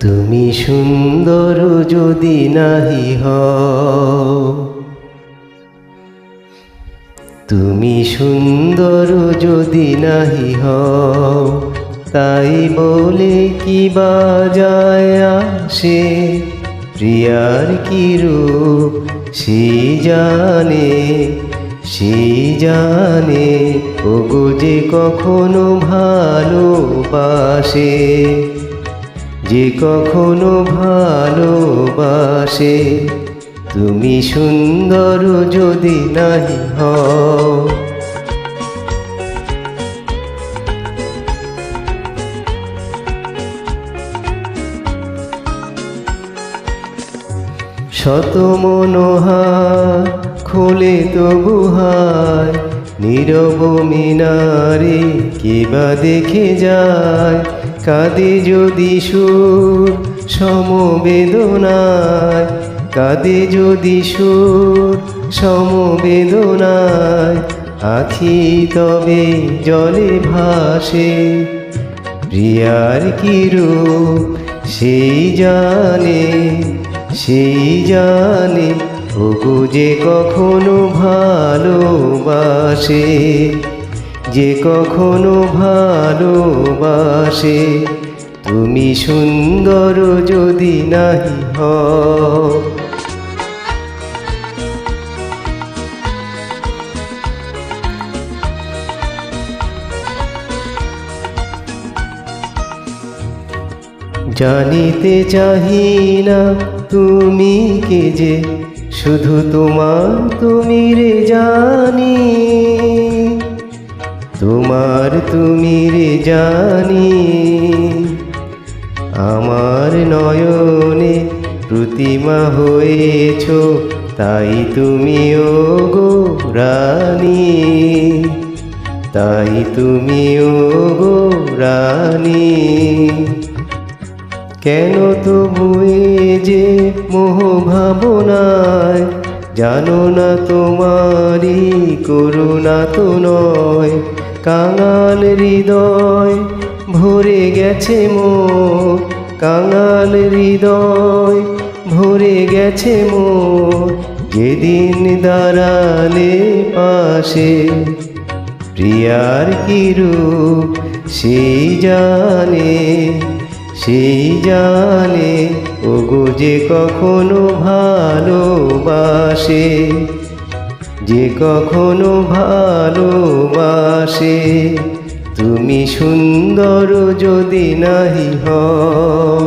তুমি সুন্দর যদি নাহি হও, তুমি সুন্দর যদি নাহি হও, তাই বলে কি বা যায় আসে? প্রিয়ার কি রূপ সে জানে, সে জানে। ওগো যে কখনো ভালোবাসে, যে কখনো ভালোবাসে। তুমি সুন্দর যদি নাহি হও, শত মনোহার খোলে তবু হায়, নীরব মিনারে কে বা দেখে যায়। কাঁদে যদি সুর সমবেদনায়, কাঁদে যদি সুর সমবেদনায়, আখি তবে জলে ভাসে। প্রিয়ার কি রূপ সেই জানে, সেই জানে। ওগো যে কখনো ভালোবাসে, যে কখনো ভালোবাসে। তুমি সুন্দর যদি নাহি হও, জানিতে চাহি না তুমি কে যে, শুধু তোমার তুমি রে জানি, তোমার তুমি রে জানি। আমার নয়নে প্রতিমা হয়েছ, তাই তুমি ওগো রানী, তাই তুমি ওগো রানী। কেন তবু যে মোহ ভাবনায়, জানো না তোমারি করুণা তো নয়। কাঙাল হৃদয় ভরে গেছে মোর, কাঙাল হৃদয় ভরে গেছে মোর। যেদিন দাঁড়ালে পাশে, প্রিয়ার কি রূপ সেই জানে, সেই জানে। ওগো যে কখনো ভালোবাসে, যে কখনো ভালোবাসে। তুমি সুন্দর যদি নাহি হও।